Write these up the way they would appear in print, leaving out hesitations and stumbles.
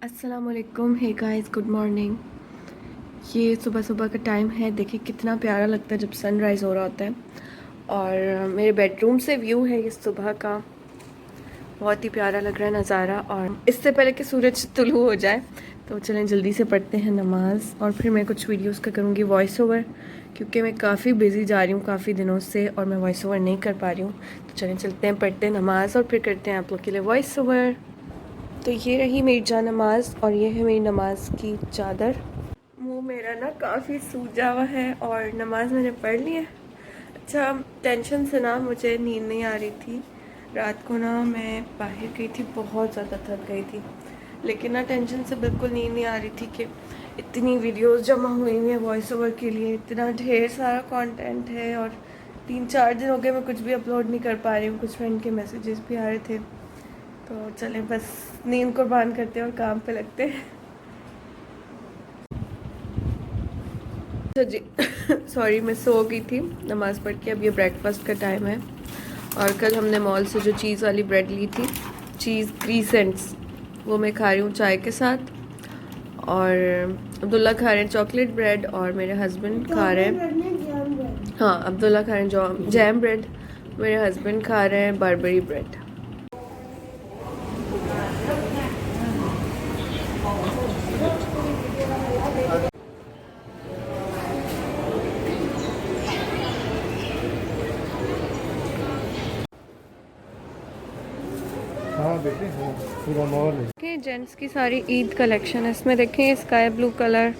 अस्सलामुअलैकुम। Hey guys, good morning. ये सुबह सुबह का टाइम है। देखिए कितना प्यारा लगता है जब सनराइज़ हो रहा होता है। और मेरे बेडरूम से व्यू है ये सुबह का। बहुत ही प्यारा लग रहा है नज़ारा। और इससे पहले कि सूरज तुलू हो जाए तो चलें जल्दी से पढ़ते हैं नमाज़, और फिर मैं कुछ वीडियोस का करूँगी वॉइस ओवर, क्योंकि मैं काफ़ी बिज़ी जा रही हूँ काफ़ी दिनों से और मैं वॉइस ओवर नहीं कर पा रही हूँ। तो चलें चलते हैं, पढ़ते हैं नमाज़ और फिर करते हैं आप लोग के लिए वॉइस ओवर। तो ये रही मेरी जा नमाज, और ये है मेरी नमाज की चादर। मुंह मेरा ना काफ़ी सूजा हुआ है और नमाज मैंने पढ़ ली है। अच्छा, टेंशन से ना मुझे नींद नहीं आ रही थी। रात को ना मैं बाहर गई थी, बहुत ज़्यादा थक गई थी, लेकिन ना टेंशन से बिल्कुल नींद नहीं आ रही थी कि इतनी वीडियोस जमा हुई हुई हैं वॉइस ओवर के लिए, इतना ढेर सारा कंटेंट है और 3-4 दिन हो गए मैं कुछ भी अपलोड नहीं कर पा रही हूँ। कुछ फ्रेंड के मैसेजेस भी आ रहे थे। तो चले बस नींद कुर्बान करते हैं और काम पे लगते हैं। तो जी सॉरी, मैं सो गई थी नमाज़ पढ़ के। अब ये ब्रेकफास्ट का टाइम है। और कल हमने मॉल से जो चीज़ वाली ब्रेड ली थी, चीज़ क्रीसेंट्स, वो मैं खा रही हूँ चाय के साथ। और अब्दुल्ला खा रहे हैं चॉकलेट ब्रेड और मेरे हस्बैंड खा रहे हैं, हाँ अब्दुल्ला खा रहे हैं जैम ब्रेड, मेरे हस्बैंड खा रहे हैं बारबरी ब्रेड। हाँ बेटे, हाँ पूरा मॉल है। ओके, जेंट्स की सारी ईद कलेक्शन है इसमें। देखें स्काई ब्लू कलर,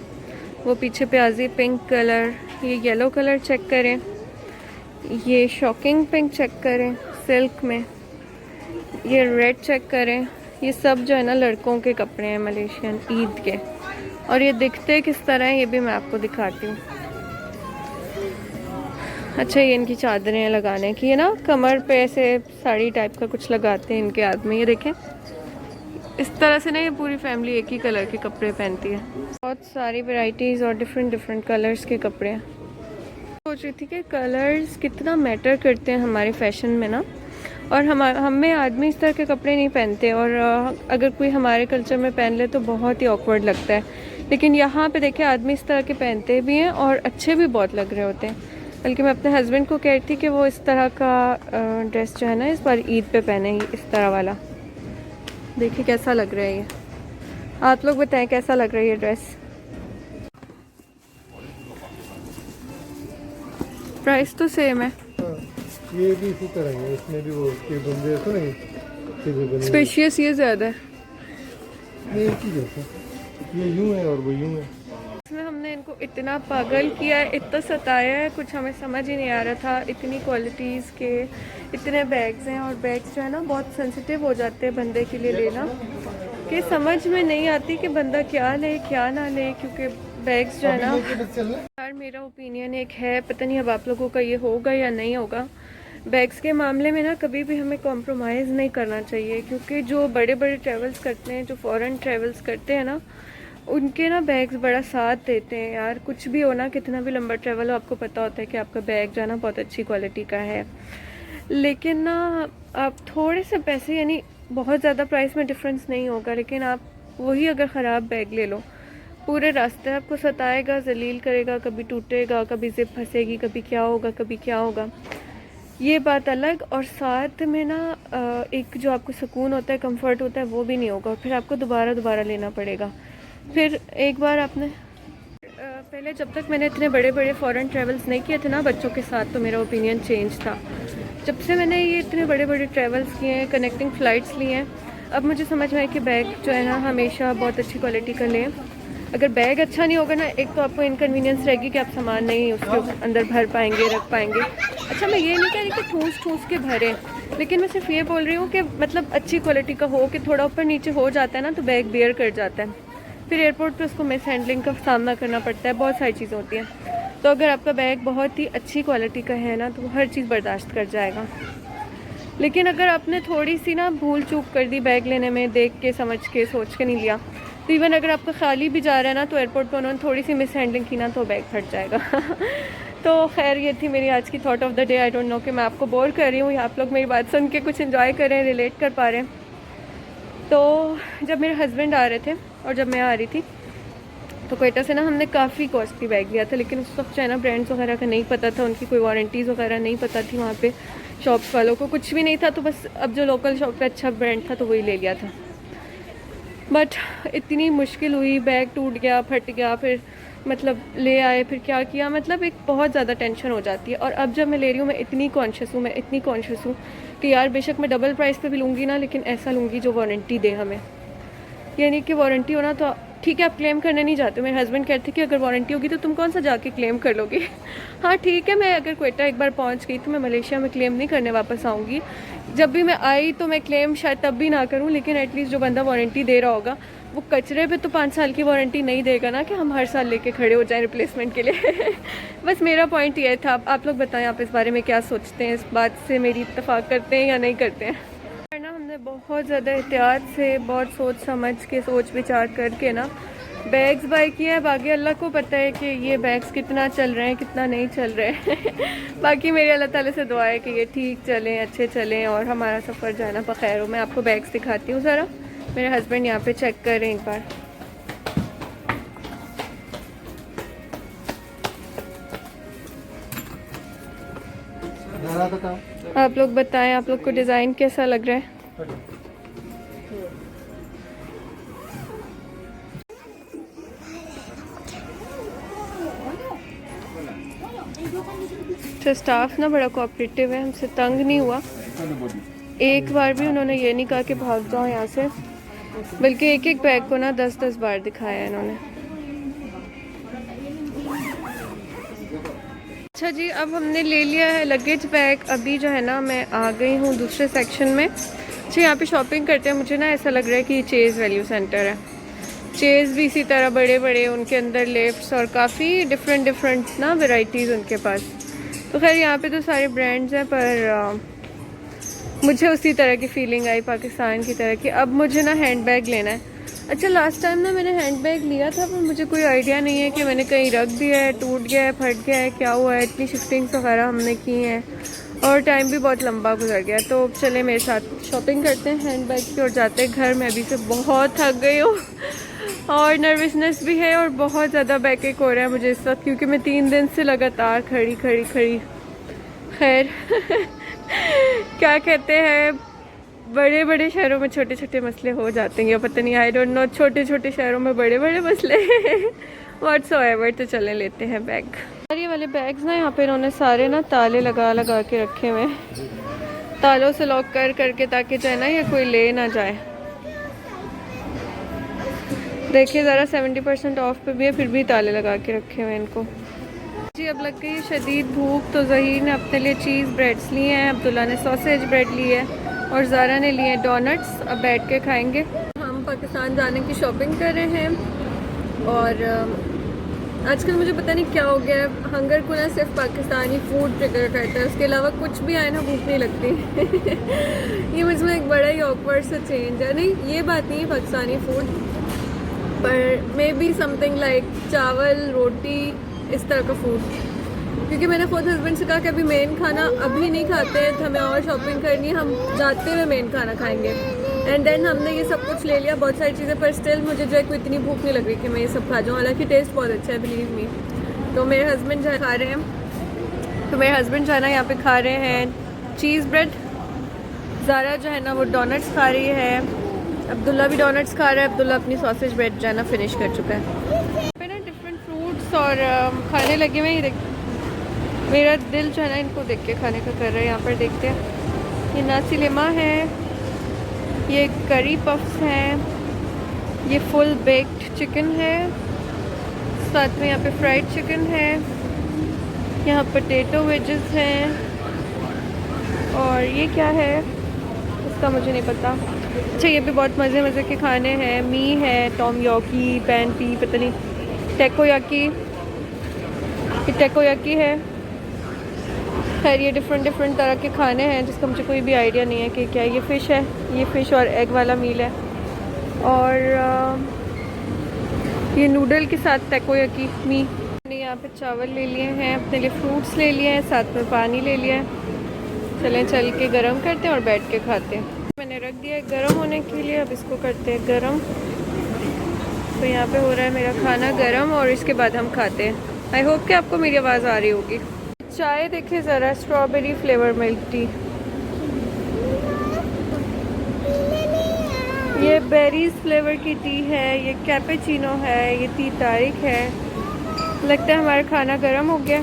वो पीछे प्याजी पिंक कलर, ये येलो कलर चेक करें, ये शॉकिंग पिंक चेक करें सिल्क में, ये रेड चेक करें। ये सब जो है ना लड़कों के कपड़े हैं मलेशियन ईद के। और ये दिखते किस तरह है ये भी मैं आपको दिखाती हूँ। अच्छा, ये इनकी चादरें हैं लगाने की, ये ना कमर पे ऐसे साड़ी टाइप का कुछ लगाते हैं इनके हाथ में। ये देखें इस तरह से ना ये पूरी फैमिली एक ही कलर के कपड़े पहनती है। बहुत सारी वैरायटीज़ और डिफरेंट डिफरेंट कलर्स के कपड़े हैं। सोच रही थी कि कलर्स कितना मैटर करते हैं हमारे फैशन में ना। और हम में आदमी इस तरह के कपड़े नहीं पहनते, और अगर कोई हमारे कल्चर में पहन ले तो बहुत ही ऑकवर्ड लगता है। लेकिन यहाँ पे देखिए आदमी इस तरह के पहनते भी हैं और अच्छे भी बहुत लग रहे होते हैं। बल्कि मैं अपने हस्बैंड को कह रही थी कि वो इस तरह का ड्रेस जो है ना इस बार ईद पे पहने, इस तरह वाला। देखिए कैसा लग रहा है ये, आप लोग बताएं कैसा लग रहा है ये ड्रेस। प्राइस तो सेम है। हाँ, ये भी इसी तरह है, इसमें भी वो के बंदे होते हैं ना, चीजें बनी हुई। स्पेशियस ये ज़्यादा है। ये एक ही जैसा, ये यूं है और वो यूं है। इसमें हमने इनको इतना पागल किया है, इतना सताया है, कुछ हमें समझ ही नहीं आ रहा था। इतनी क्वालिटीज़ के इतने बैग्स हैं, और बैग्स जो है ना बहुत सेंसिटिव हो जाते हैं बंदे के लिए लेना, कि समझ में नहीं आती कि बंदा क्या ले क्या ना ले, क्योंकि बैग्स जो है ना, यार मेरा ओपिनियन एक है, पता नहीं अब आप लोगों का ये होगा या नहीं होगा। बैग्स के मामले में ना कभी भी हमें कॉम्प्रोमाइज़ नहीं करना चाहिए, क्योंकि जो बड़े बड़े ट्रैवल्स करते हैं, जो फॉरेन ट्रैवल्स करते हैं ना, उनके ना बैग्स बड़ा साथ देते हैं यार। कुछ भी हो ना, कितना भी लंबा ट्रैवल हो, आपको पता होता है कि आपका बैग जो है ना बहुत अच्छी क्वालिटी का है। लेकिन ना आप थोड़े से पैसे, यानी बहुत ज़्यादा प्राइस में डिफरेंस नहीं होगा, लेकिन आप वही अगर ख़राब बैग ले लो, पूरे रास्ते आपको सताएगा, जलील करेगा, कभी टूटेगा, कभी जिप फंसेगी, कभी क्या होगा कभी क्या होगा, ये बात अलग। और साथ में ना एक जो आपको सुकून होता है, कंफर्ट होता है, वो भी नहीं होगा, फिर आपको दोबारा दोबारा लेना पड़ेगा। फिर एक बार आपने पहले जब तक मैंने इतने बड़े बड़े फॉरेन ट्रैवल्स नहीं किए थे ना बच्चों के साथ, तो मेरा ओपिनियन चेंज था। जब से मैंने ये इतने बड़े बड़े ट्रैवल्स किए हैं, कनेक्टिंग फ़्लाइट्स लिए हैं, अब मुझे समझ में आया कि बैग जो है ना हमेशा बहुत अच्छी क्वालिटी का लें। अगर बैग अच्छा नहीं होगा ना, एक तो आपको इनकन्वीनियंस रहेगी कि आप सामान नहीं उसके अंदर भर पाएंगे, रख पाएंगे। अच्छा, मैं ये नहीं कह रही कि ठूस ठूस के भरें, लेकिन मैं सिर्फ ये बोल रही हूँ कि मतलब अच्छी क्वालिटी का हो, कि थोड़ा ऊपर नीचे हो जाता है ना तो बैग बेयर कर जाता है, फिर एयरपोर्ट पे उसको मिस हैंडलिंग का सामना करना पड़ता है, बहुत सारी चीज़ें होती हैं। तो अगर आपका बैग बहुत ही अच्छी क्वालिटी का है ना, तो वो हर चीज़ बर्दाश्त कर जाएगा। लेकिन अगर आपने थोड़ी सी ना भूल चूक कर दी बैग लेने में, देख के समझ के सोच के नहीं लिया, तो इवन अगर आपका खाली भी जा रहा है ना, तो एयरपोर्ट पर उन्होंने थोड़ी सी मिस हैंडलिंग की ना, तो बैग फट जाएगा। तो खैर, ये थी मेरी आज की thought of the day. I don't know कि मैं आपको बोर कर रही हूँ या आप लोग मेरी बात सुन के कुछ इन्जॉय करें, रिलेट कर पा रहे हैं। तो जब मेरे हस्बैंड आ रहे थे और जब मैं आ रही थी तो क्वेटा से ना हमने काफ़ी कॉस्टली बैग लिया था, लेकिन उस वक्त चाइना ब्रांड्स वगैरह का नहीं पता था, उनकी कोई वारंटीज़ वगैरह नहीं पता थी, वहाँ पे शॉप्स वालों को कुछ भी नहीं था। तो बस अब जो लोकल शॉप पे अच्छा ब्रांड था तो वही ले लिया था। बट इतनी मुश्किल हुई, बैग टूट गया, फट गया, फिर मतलब ले आए, फिर क्या किया, मतलब एक बहुत ज़्यादा टेंशन हो जाती है। और अब जब मैं ले रही हूँ मैं इतनी कॉन्शियस हूँ कि यार बेशक मैं डबल प्राइस पे भी लूँगी ना, लेकिन ऐसा लूँगी जो वारंटी दे हमें। यानी कि वारंटी होना तो ठीक है, आप क्लेम करने नहीं जाते। मेरे हस्बैंड कहते कि अगर वारंटी होगी तो तुम कौन सा जाके क्लेम कर लोगी। हाँ ठीक है, मैं अगर क्वेटा एक बार पहुंच गई तो मैं मलेशिया में क्लेम नहीं करने वापस आऊँगी। जब भी मैं आई तो मैं क्लेम शायद तब भी ना करूँ, लेकिन एटलीस्ट जो बंदा वारंटी दे रहा होगा वो कचरे पे तो 5 साल की वारंटी नहीं देगा ना कि हम हर साल लेके खड़े हो जाएं रिप्लेसमेंट के लिए। बस मेरा पॉइंट ये था। आप लोग बताएं आप इस बारे में क्या सोचते हैं, इस बात से मेरी इत्तेफाक करते हैं या नहीं करते हैं। ना हमने बहुत ज़्यादा एहतियात से, बहुत सोच समझ के, सोच विचार करके ना बैग्स बाय किए हैं। बाकी अल्लाह को पता है कि ये बैग्स कितना चल रहे हैं कितना नहीं चल रहे हैं। बाकी मेरी अल्लाह ताला से दुआ है कि ये ठीक चलें, अच्छे चलें और हमारा सफ़र जो है ना बखैर हो। मैं आपको बैग्स दिखाती हूँ ज़रा। मेरे हस्बैंड यहाँ पे चेक करें एक बार। आप लोग बताएं आप लोग को डिज़ाइन कैसा लग रहा है। तो स्टाफ ना बड़ा कोऑपरेटिव है, हमसे तंग नहीं हुआ। एक बार भी उन्होंने ये नहीं कहा कि भाग जाओ यहाँ से, बल्कि एक एक बैग को ना 10-10 बार दिखाया इन्होंने। अच्छा जी, अब हमने ले लिया है लगेज बैग। अभी जो है ना मैं आ गई हूँ दूसरे सेक्शन में। अच्छा, यहाँ पे शॉपिंग करते हैं मुझे ना ऐसा लग रहा है कि ये चेज़ वैल्यू सेंटर है। चेज़ भी इसी तरह बड़े बड़े, उनके अंदर लिफ्ट्स और काफ़ी डिफरेंट ना वैरायटीज़ उनके पास। तो खैर यहाँ पे तो सारे ब्रांड्स हैं, पर मुझे उसी तरह की फीलिंग आई पाकिस्तान की तरह की। अब मुझे ना हैंड बैग लेना है। अच्छा, लास्ट टाइम ना मैंने हैंड बैग लिया था, पर मुझे कोई आइडिया नहीं है कि मैंने कहीं रख दिया है, टूट गया है, फट गया है, क्या हुआ है। इतनी शिफ्टिंग्स वगैरह हमने की हैं और टाइम भी बहुत लंबा गुजर गया। तो चले मेरे साथ शॉपिंग करते हैं हैंड बैग की और जाते हैं घर। मैं अभी से बहुत थक गई हूँ और नर्वसनेस भी है और बहुत ज़्यादा बैकएक हो रहा है मुझे इस वक्त, क्योंकि मैं 3 दिन से लगातार खड़ी। खैर क्या कहते हैं, बड़े बड़े शहरों में छोटे छोटे मसले हो जाते हैं, या पता नहीं, आई डोंट नो। छोटे छोटे शहरों में बड़े बड़े मसले व्हाट्सएवर। तो चले लेते हैं बैग। ये वाले बैग्स ना यहाँ पे इन्होंने सारे ना ताले लगा लगा के रखे हुए हैं, तालों से लॉक कर करके, ताकि जो है ना ये कोई ले ना जाए। देखिए ज़रा 70% ऑफ पे भी है, फिर भी ताले लगा के रखे हुए हैं इनको। जी अब लग गई शदीद भूख, तो ज़हीर ने अपने लिए चीज़ ब्रेड्स लिए हैं, अब्दुल्ला ने सॉसेज ब्रेड लिए है और ज़ारा ने लिए डोनट्स। अब बैठ के खाएंगे। हम पाकिस्तान जाने की शॉपिंग कर रहे हैं और आजकल मुझे पता नहीं क्या हो गया है, हंगर को ना सिर्फ पाकिस्तानी फूड ट्रिगर करता है, उसके अलावा कुछ भी आए ना भूख नहीं लगती। ये मुझमें एक बड़ा ही ऑकवर्ड सा चेंज है। नहीं, ये बात नहीं है पाकिस्तानी फूड, पर मे बी समथिंग लाइक चावल रोटी इस तरह का फूड। क्योंकि मैंने खुद हस्बैंड से कहा कि अभी मेन खाना अभी नहीं खाते हैं, हमें और शॉपिंग करनी है, हम जाते हुए मेन खाना खाएंगे। एंड देन हमने ये सब कुछ ले लिया, बहुत सारी चीज़ें, पर स्टिल मुझे जो है कोई इतनी भूख नहीं लग रही कि मैं ये सब खा जाऊँ। हालांकि टेस्ट बहुत अच्छा है, बिलीव मी। तो मेरे हस्बैंड जो है खा रहे हैं, तो मेरे हस्बैंड जो है ना यहाँ पे खा रहे हैं चीज़ ब्रेड। ज़ारा जो है ना वो डोनट्स खा रही है, अब्दुल्ला भी डोनट्स खा रहा है। अब्दुल्ला अपनी सॉसेज ब्रेड जो है ना फिनिश कर चुका है। यहाँ पे ना डिफरेंट फ्रूट्स और खाने लगे हुए हैं। मेरा दिल जो है ना इनको देख के खाने का कर रहा है। यहाँ पर देखते हैं, ये नासी लिमा है, ये करी पफ्स हैं, ये फुल बेक्ड चिकन है, साथ में यहाँ पे फ्राइड चिकन है, यहाँ पोटैटो वेजेस हैं, और ये क्या है इसका मुझे नहीं पता। अच्छा, ये भी बहुत मज़े मज़े के खाने हैं। मी है, टॉम योकी, पैन पी, पता नहीं, टेकोयाकी, ये टेकोयाकी है। खैर ये डिफरेंट तरह के खाने हैं जिसका मुझे कोई भी आइडिया नहीं है कि क्या है। ये फ़िश है, ये फ़िश और एग वाला मील है, और ये नूडल के साथ टेकोयाकी मी। मैंने यहाँ पे चावल ले लिए हैं, अपने लिए फ्रूट्स ले लिए हैं, साथ में पानी ले लिया है। चलें चल के गरम करते हैं और बैठ के खाते हैं। मैंने रख दिया है गरम होने के लिए, अब इसको करते हैं गरम। तो यहाँ पे हो रहा है मेरा खाना गरम और इसके बाद हम खाते हैं। आई होप कि आपको मेरी आवाज़ आ रही होगी। चाय देखिए ज़रा, स्ट्रॉबेरी फ्लेवर मिल्क टी। ये बेरीज फ्लेवर की टी है, ये कैपेचिनो है, ये 3 तारीख है। लगता है हमारा खाना गर्म हो गया।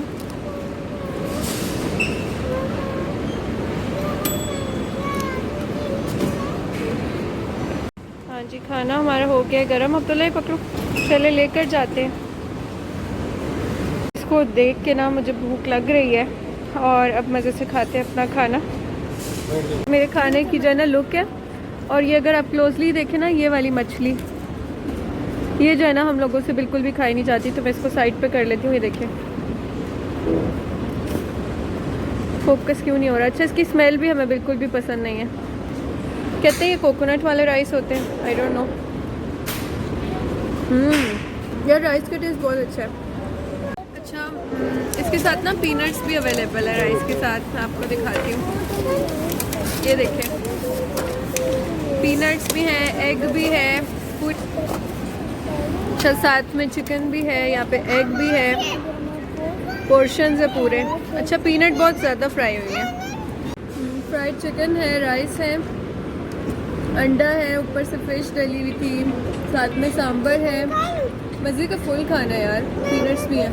हाँ जी, खाना हमारा हो गया गर्म। अब तो ले पकड़ो, चले लेकर जाते हैं। इसको देख के ना मुझे भूख लग रही है और अब मज़े से खाते हैं अपना खाना। मेरे खाने की जो है ना लुक है, और ये अगर आप क्लोजली देखें ना, ये वाली मछली, ये जो है ना हम लोगों से बिल्कुल भी खाई नहीं जाती, तो मैं इसको साइड पे कर लेती हूँ। ये देखें, फोकस क्यों नहीं हो रहा। अच्छा, इसकी स्मेल भी हमें बिल्कुल भी पसंद नहीं है। कहते हैं ये कोकोनट वाले राइस होते हैं, आई डोंट नो। यार राइस का टेस्ट बहुत अच्छा है। अच्छा, इसके साथ ना पीनट्स भी अवेलेबल है राइस के साथ। मैं आपको दिखाती हूँ, ये देखें, पीनट्स भी हैं, एग भी है, कुछ अच्छा साथ में चिकन भी है, यहाँ पे एग भी है, पोर्शंस है पूरे। अच्छा, पीनट बहुत ज़्यादा फ्राई हुई है। फ्राइड चिकन है, राइस है, अंडा है, ऊपर से फिश डली हुई थी, साथ में सांभर है। मज़े का फुल खाना है यार। पीनट्स भी है।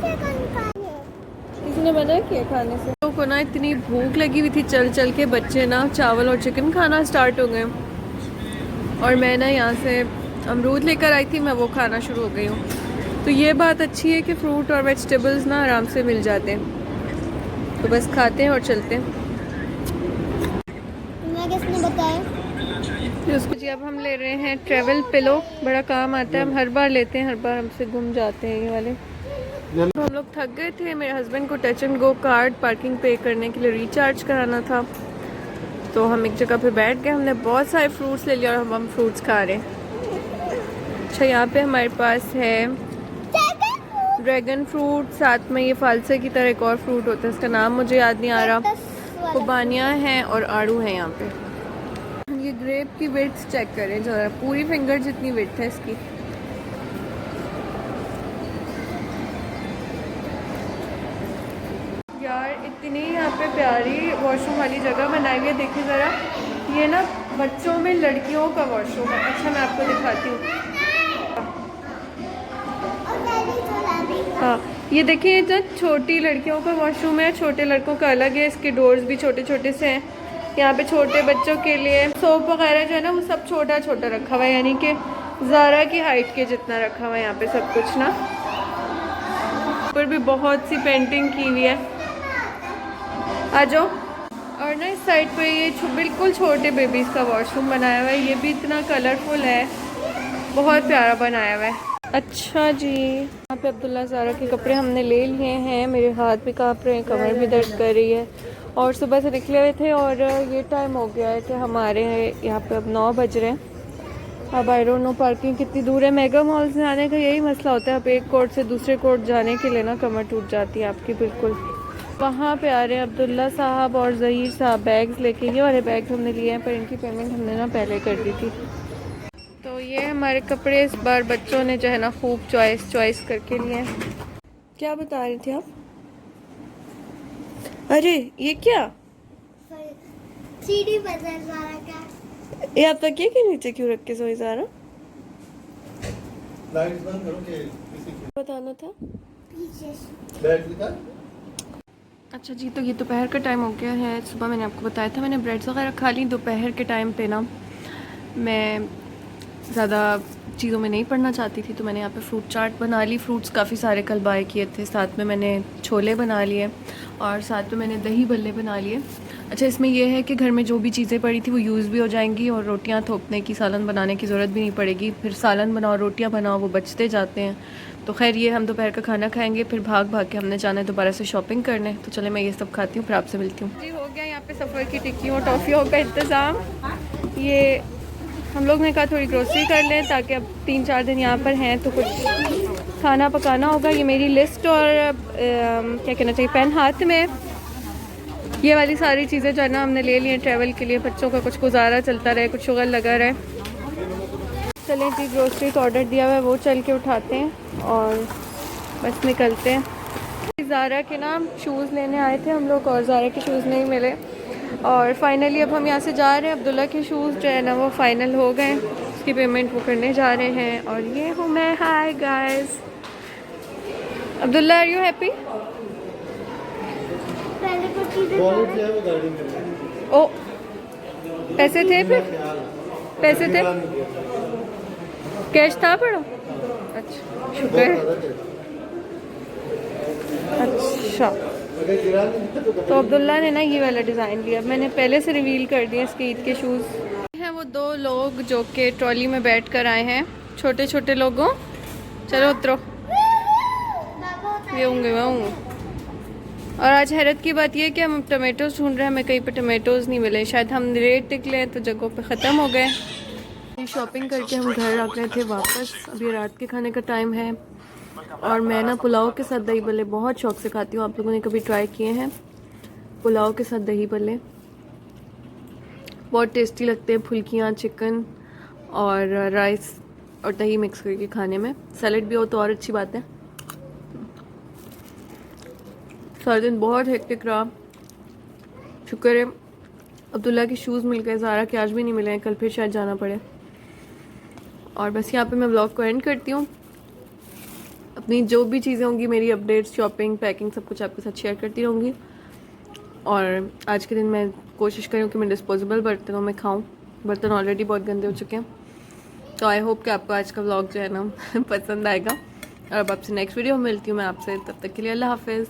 किसी ने मना किया खाने से? लोगों को ना इतनी भूख लगी हुई थी, चल चल के बच्चे ना चावल और चिकन खाना स्टार्ट हो गए। और मैं ना यहाँ से अमरूद लेकर आई थी, मैं वो खाना शुरू हो गई हूँ। तो ये बात अच्छी है कि फ्रूट और वेजिटेबल्स ना आराम से मिल जाते हैं। तो बस खाते हैं और चलते हैं। किसने बताया? उसको जी अब हम ले रहे हैं ट्रैवल पिलो। बड़ा काम आता है, हम हर बार लेते हैं, हर बार हमसे गुम जाते हैं ये वाले। तो हम लोग थक गए थे। मेरे हस्बैंड को touch and go kart parking पे करने के लिए रिचार्ज कराना था, तो हम एक जगह पे बैठ गए। हमने बहुत सारे फ्रूट्स ले लिया और हम फ्रूट्स खा रहे हैं। अच्छा, यहाँ पे हमारे पास है ड्रैगन फ्रूट, साथ में ये फालसे की तरह एक और फ्रूट होता है, इसका नाम मुझे याद नहीं आ रहा। खुबानियाँ हैं और आड़ू हैं यहाँ पे। ये ग्रेप की विड्थ चेक करें जरा, पूरी फिंगर जितनी विड्थ है इसकी। यार इतनी यहाँ पे प्यारी वॉशरूम वाली जगह बनाई हुई है, देखिए ज़रा। ये ना बच्चों में लड़कियों का वॉशरूम है। अच्छा, मैं आपको दिखाती हूँ। हाँ, ये देखिए, ये जो छोटी लड़कियों का वॉशरूम है, छोटे लड़कों का अलग है। इसके डोर्स भी छोटे छोटे से हैं। यहाँ पे छोटे बच्चों के लिए सोप वगैरह जो है ना वो सब छोटा छोटा रखा हुआ है, यानी कि ज़ारा की हाइट के जितना रखा हुआ है यहाँ पे सब कुछ ना। ऊपर भी बहुत सी पेंटिंग की हुई है। आ जाओ। और ना इस साइड पे ये बिल्कुल छोटे बेबीज़ का वॉशरूम बनाया हुआ है। ये भी इतना कलरफुल है, बहुत प्यारा बनाया हुआ है। अच्छा जी, यहाँ पे अब्दुल्ला ज़ारा के कपड़े हमने ले लिए हैं। मेरे हाथ भी काँप रहे हैं, कमर भी दर्द कर रही है। और सुबह से निकले हुए थे और ये टाइम हो गया है कि हमारे यहाँ पे अब 9 बज रहे हैं। अब आई डोंट नो पार्किंग कितनी दूर है। मेगा मॉल से आने का यही मसला होता है, अब एक कोर्ट से दूसरे कोर्ट जाने के लिए ना कमर टूट जाती है आपकी बिल्कुल। वहाँ पे आ रहे हैं अब्दुल्ला साहब और ज़हीर साहब बैग्स लेके। ये वाले बैग्स हमने लिए हैं, पर इनकी पेमेंट हमने ना पहले कर दी थी। तो ये हमारे कपड़े इस बार बच्चों ने जो है ना खूब चॉइस करके लिए हैं। क्या बता रही थी आप? अरे ये क्या सीढ़ी बदल ज़ारा का। ये आप तकिए के नीचे क्यों रख के सोई ज़ारा? लाइट्स बंद करो कि किसी की बताना था। पीछे बैग निकाल। अच्छा जी, तो ये दोपहर का टाइम हो गया है। सुबह मैंने आपको बताया था मैंने ब्रेड्स वगैरह खा ली। दोपहर के टाइम पे ना मैं ज़्यादा चीज़ों में नहीं पढ़ना चाहती थी, तो मैंने यहाँ पे फ्रूट चाट बना ली। फ्रूट्स काफ़ी सारे कल बाय किए थे, साथ में मैंने छोले बना लिए और साथ में मैंने दही बल्ले बना लिए। अच्छा, इसमें यह है कि घर में जो भी चीज़ें पड़ी थी वो यूज़ भी हो जाएंगी और रोटियाँ थोपने की, सालन बनाने की ज़रूरत भी नहीं पड़ेगी। फिर सालन बनाओ, रोटियाँ बनाओ, वो बचते जाते हैं। तो खैर, ये हम दोपहर का खाना खाएंगे, फिर भाग भाग के हमने जाना है दोबारा से शॉपिंग करने। तो चले मैं ये सब खाती हूँ, फिर आपसे मिलती हूँ। जी, हो गया यहाँ पे सफ़र की टिक्कियों टॉफ़ियों का इंतज़ाम। ये हम लोग ने कहा थोड़ी ग्रोसरी कर लें, ताकि अब 3-4 दिन यहाँ पर हैं तो कुछ खाना पकाना होगा। ये मेरी लिस्ट और क्या कहना चाहिए, पेन हाथ में। ये वाली सारी चीज़ें जो है ना हमने ले ली हैं ट्रैवल के लिए, बच्चों का कुछ गुजारा चलता रहे, कुछ शुगर लगा रहे। चलें जी, ग्रोसरी का ऑर्डर दिया हुआ है वो चल के उठाते हैं और बस निकलते हैं। ज़ारा के ना शूज़ लेने आए थे हम लोग और ज़ारा के शूज़ नहीं मिले और फाइनली अब हम यहाँ से जा रहे हैं। अब्दुल्ला के शूज़ जो है ना वो फ़ाइनल हो गए, उसकी पेमेंट वो करने जा रहे हैं। और ये हूँ मैं। Hi guys, Abdullah are you happy? पहले कुछ चीजें वॉलेट जो है वो गाड़ी में है। ओ पैसे थे, फिर पैसे थे, कैश था पड़ा? अच्छा शुक्र है। अच्छा अगर गिरा नहीं तो अब्दुल्ला ने ना ये वाला डिज़ाइन लिया। मैंने पहले से रिवील कर दिया इसके ईद के शूज़ हैं। वो दो लोग जो कि ट्रॉली में बैठ कर आए हैं, छोटे छोटे लोगों। चलो उतरो, ये होंगे वह। और आज हैरत की बात यह है कि हम टमाटोज़ ढूंढ रहे हैं, हमें कहीं पे टमाटोज़ नहीं मिले। शायद हम रेट निकले तो जगहों पे ख़त्म हो गए। शॉपिंग करके हम घर आ गए थे वापस। अभी रात के खाने का टाइम है और मैं ना पुलाव के साथ दही भल्ले बहुत शौक से खाती हूँ। आप लोगों ने कभी ट्राई किए हैं पुलाव के साथ दही भल्ले? बहुत टेस्टी लगते हैं। फुल्कियाँ, चिकन और राइस और दही मिक्स करके खाने में। सैलेड भी हो तो और अच्छी बात है। सारा दिन बहुत हेक्टिक रहा। शुक्र है अब्दुल्ला के शूज़ मिल गए, ज़ारा के आज भी नहीं मिले हैं, कल फिर शायद जाना पड़े। और बस यहाँ पे मैं ब्लॉग को एंड करती हूँ। अपनी जो भी चीज़ें होंगी, मेरी अपडेट्स, शॉपिंग, पैकिंग, सब कुछ आपके साथ शेयर करती रहूँगी। और आज के दिन मैं कोशिश करूँ कि मैं डिस्पोजेबल बर्तनों में खाऊँ। बर्तन ऑलरेडी बहुत गंदे हो चुके हैं। तो आई होप कि आपको आज का व्लॉग जो है ना पसंद आएगा। और अब आपसे नेक्स्ट वीडियो में मिलती हूँ मैं आपसे। तब तक के लिए अल्लाह हाफिज़।